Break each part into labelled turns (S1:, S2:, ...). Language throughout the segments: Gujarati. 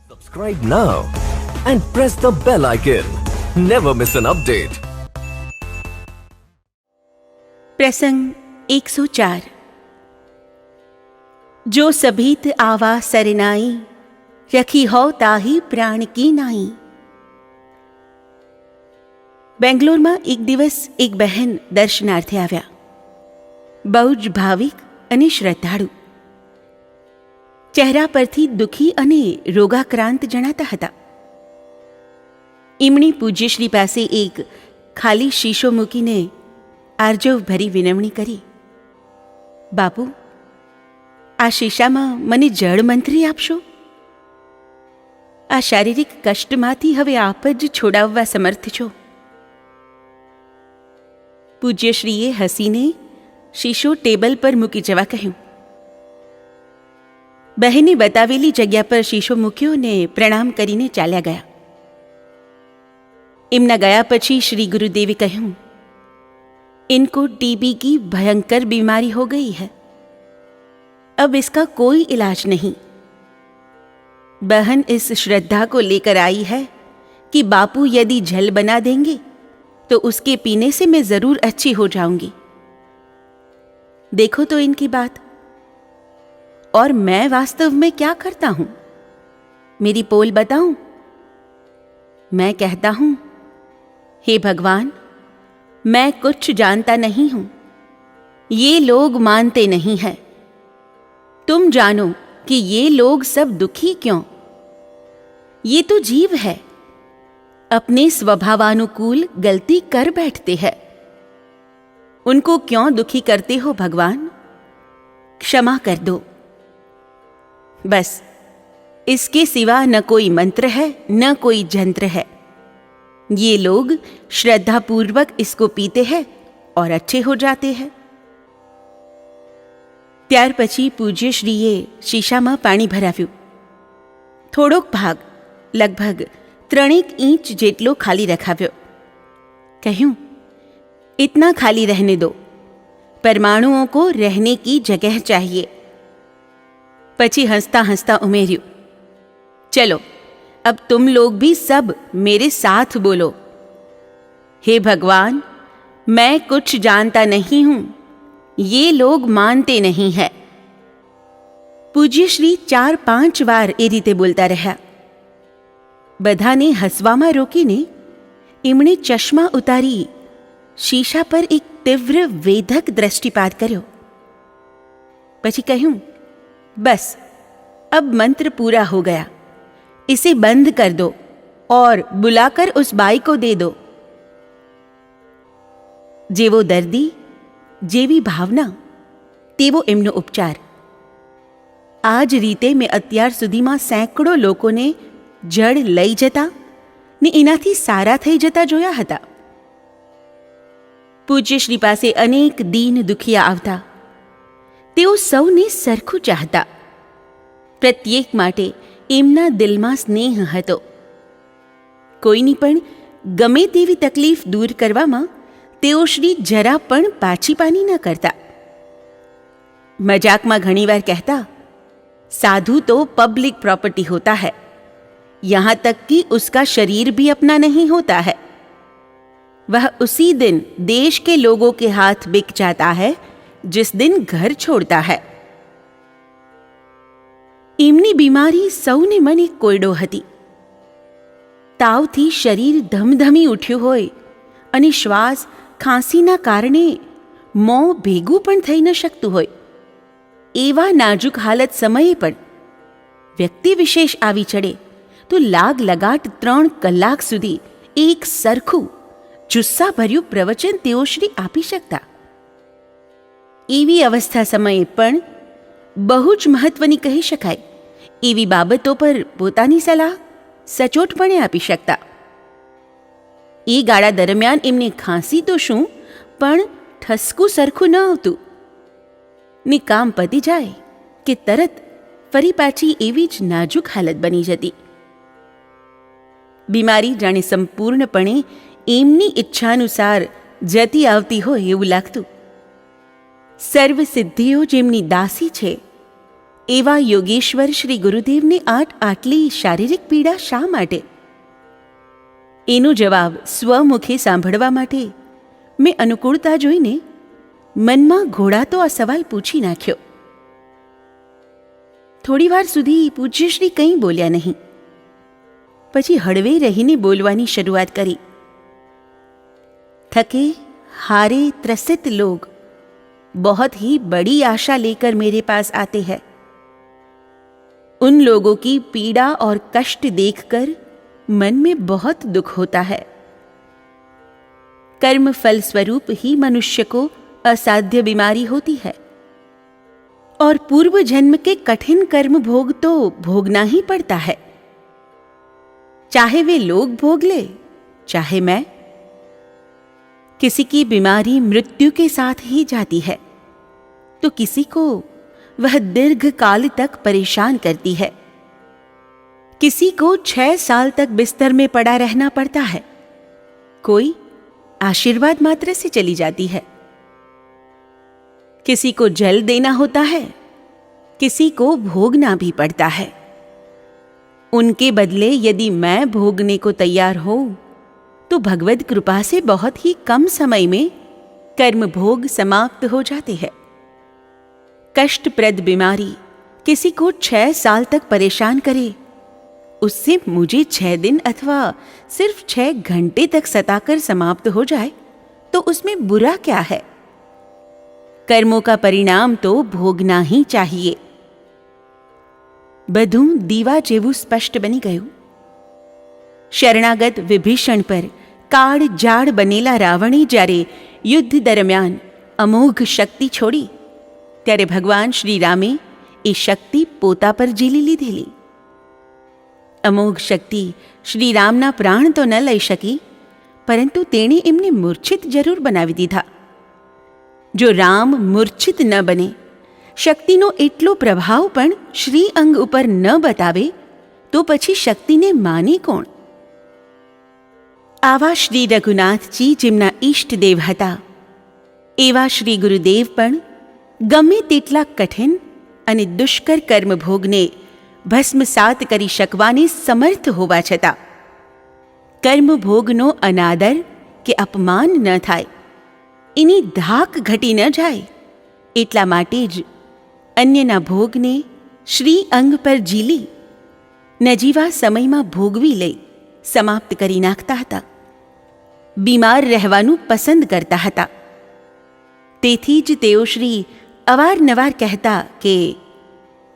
S1: Subscribe now and press the bell icon. Never miss an update.
S2: प्रसंग 104। जो सभीत आवा सरनाई, रखी हो ताही प्राण की नाई। બેંગ્લોરમાં એક દિવસ એક બહેન દર્શનાર્થે આવ્યા. બહુ જ ભાવિક અને શ્રદ્ધાળુ. ચહેરા પરથી દુઃખી અને રોગાક્રાંત જણાતા હતા. એમણે પૂજ્યશ્રી પાસે એક ખાલી શીશો મૂકીને આર્જવભરી વિનવણી કરી. બાપુ, આ શીશામાં મને જળ મંત્રી આપશો. આ શારીરિક કષ્ટમાંથી હવે આપ જ છોડાવવા સમર્થ છો. પૂજ્યશ્રીએ હસીને શીશો ટેબલ પર મૂકી જવા કહ્યું. બહેને બતાવેલી જગ્યા પર શીશો મૂક્યો ને પ્રણામ કરીને ચાલ્યા ગયા. એમના ગયા પછી શ્રી ગુરુદેવે કહ્યું, इनको टीबी की भयंकर बीमारी हो गई है, अब इसका कोई इलाज नहीं. बहन इस श्रद्धा को लेकर आई है कि बापू यदि जल बना देंगे तो उसके पीने से मैं जरूर अच्छी हो जाऊंगी. देखो तो इनकी बात. और मैं वास्तव में क्या करता हूं? मेरी पोल बताऊं? मैं कहता हूं, हे भगवान, मैं कुछ जानता नहीं हूं. ये लोग मानते नहीं हैं. तुम जानो कि ये लोग सब दुखी क्यों? ये तो जीव है, अपने स्वभावानुकूल गलती कर बैठते हैं. उनको क्यों दुखी करते हो भगवान? क्षमा कर दो. बस इसके सिवा न कोई मंत्र है न कोई जंत्र है. ये लोग श्रद्धापूर्वक इसको पीते हैं और अच्छे हो जाते हैं. ત્યાર પછી પૂજ્યશ્રીએ શીશામાં પાણી ભરાવ્યું. થોડોક ભાગ લગભગ 3 ઇંચ જેટલો ખાલી રખાવ્યો. કહ્યું, इतना खाली रहने दो, परमाणुओं को रहने की जगह चाहिए. પછી हंसता हंसता उमेर्યું, चलो अब तुम लोग भी सब मेरे साथ बोलो, हे भगवान, मैं कुछ जानता नहीं हूं, ये लोग मानते नहीं है. પૂજ્યશ્રી 4-5 વાર એ રીતે બોલતા રહ્યા. બધાને હસવામાં રોકીને એમણે ચશ્મા ઉતારી शीशा पर एक तीव्र वेधक दृष्टिपात કર્યો. પછી કહ્યું, बस अब मंत्र पूरा हो गया, इसे बंद कर दो और बुलाकर उस बाई को दे दो. જેવો દર્દી જેવી ભાવના તેવો એમનો ઉપચાર. આ જ રીતે મેં અત્યાર સુધીમાં સેંકડો લોકોને જળ લઈ જતા ને એનાથી સારા થઈ જતા જોયા હતા. પૂજ્યશ્રી પાસે અનેક દીન દુખિયા આવતા. તેઓ સૌને સરખું ચાહતા. પ્રત્યેક માટે એમના દિલમાં સ્નેહ હતો. કોઈની પણ ગમે તેવી તકલીફ દૂર કરવામાં તેઓ શ્રી જરા પણ પાછીપાની ન કરતા. મજાકમાં ઘણીવાર કહેતા, साधु तो पब्लिक प्रॉपर्टी होता है, यहां तक कि उसका शरीर भी अपना नहीं होता है. वह उसी दिन देश के लोगों के हाथ बिक जाता है जिस दिन घर छोड़ता है. એમની બીમારી સૌને મને કોયડો હતી. તાવથી શરીર ધમધમી ઉઠ્યું હોય અને શ્વાસ ખાંસીના કારણે મોં ભેગું પણ થઈ ન શકતું હોય. એવા નાજુક હાલત સમયે પણ વ્યક્તિ વિશેષ આવી ચડે તો લાગ લગાટ 3 કલાક સુધી એક સરખું જુસ્સાભર્યું પ્રવચન તેઓ શ્રી આપી શકતા. એવી અવસ્થા સમયે પણ બહુ જ મહત્વની કહી શકાય એવી બાબતો પર પોતાની સલાહ સચોટપણે આપી શકતા. એ ગાળા દરમિયાન એમને ખાંસી તો શું પણ ઠસકું સરખું ન આવતું ને કામ પતી જાય કે તરત ફરી પાછી એવી જ નાજુક હાલત બની જતી. બીમારી જાણે સંપૂર્ણપણે એમની ઈચ્છાનુસાર જતી આવતી હોય એવું લાગતું. સર્વ સિદ્ધિઓ જેમની દાસી છે એવા યોગેશ્વર શ્રી ગુરુદેવને આટલી શારીરિક પીડા શા માટે? એનો જવાબ સ્વમુખે સાંભળવા માટે મેં અનુકૂળતા જોઈને મનમાં ઘોડાતો આ સવાલ પૂછી નાખ્યો. થોડીવાર સુધી પૂજ્યશ્રી કંઈ બોલ્યા નહીં. પછી હળવે રહીને બોલવાની શરૂઆત કરી. थके हारे त्रसित लोग बहुत ही बड़ी आशा लेकर मेरे पास आते हैं. उन लोगों की पीड़ा और कष्ट देखकर मन में बहुत दुख होता है. कर्म फल स्वरूप ही मनुष्य को असाध्य बीमारी होती है और पूर्व जन्म के कठिन कर्म भोग तो भोगना ही पड़ता है, चाहे वे लोग भोग ले चाहे मैं. किसी की बीमारी मृत्यु के साथ ही जाती है तो किसी को वह दीर्घ काल तक परेशान करती है. किसी को 6 साल तक बिस्तर में पड़ा रहना पड़ता है, कोई आशीर्वाद मात्र से चली जाती है. किसी को जल देना होता है, किसी को भोगना भी पड़ता है. उनके बदले यदि मैं भोगने को तैयार हूं तो भगवद कृपा से बहुत ही कम समय में कर्म भोग समाप्त हो जाते हैं. कष्टप्रद बीमारी किसी को 6 साल तक परेशान करे, उससे मुझे 6 दिन अथवा सिर्फ 6 घंटे तक सताकर समाप्त हो जाए तो उसमें बुरा क्या है? कर्मों का परिणाम तो भोगना ही चाहिए. બધું દીવા જેવું સ્પષ્ટ બની ગયું. શરણાગત વિભીષણ પર કાળ જાળ બનેલા રાવણે જ્યારે યુદ્ધ દરમિયાન અમોઘ શક્તિ છોડી ત્યારે ભગવાન શ્રીરામે એ શક્તિ પોતા પર ઝીલી લીધેલી. અમોઘ શક્તિ શ્રીરામના પ્રાણ તો ન લઈ શકી, પરંતુ તેણે એમને મૂર્છિત જરૂર બનાવી દીધા. જો રામ મૂર્છિત ન બને, શક્તિનો એટલો પ્રભાવ પણ શ્રી અંગ ઉપર ન બતાવે તો પછી શક્તિને માને કોણ? આવા શ્રી રઘુનાથજી જેમના ઈષ્ટદેવ હતા, એવા શ્રી ગુરુદેવ પણ ગમે તેટલા કઠિન અને દુષ્કર કર્મભોગને ભસ્મસાત કરી શકવાને સમર્થ હોવા છતાં કર્મભોગનો અનાદર કે અપમાન ન થાય, એની ધાક ઘટી ન જાય, એટલા માટે જ અન્યના ભોગને શ્રી અંગ પર ઝીલી નજીવા સમયમાં ભોગવી લઈ સમાપ્ત કરી નાખતા હતા. બીમાર રહેવાનું પસંદ કરતા હતા. તેથી જ તેઓ શ્રી અવારનવાર કહેતા કે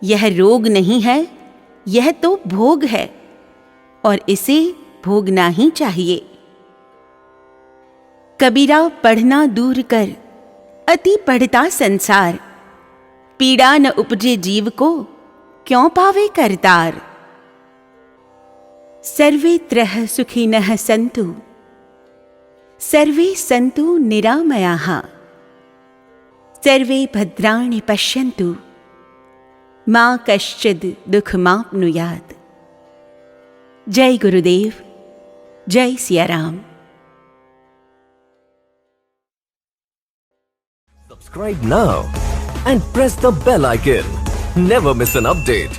S2: यह रोग नहीं है, यह तो भोग है और इसे भोगना ही चाहिए. कबीरा पढ़ना दूर कर अति पढ़ता संसार, पीड़ा न उपजे जीव को क्यों पावे करतार. सर्वे त्रह सुखिनः सन्तु, सर्वे सन्तु निरामयाः, सर्वे भद्राणि पश्यन्तु, मां कश्चिद् दुःखमाप्नुयात्. जय गुरुदेव, जय Siyaram.
S1: Subscribe now and press the bell icon. Never miss an update.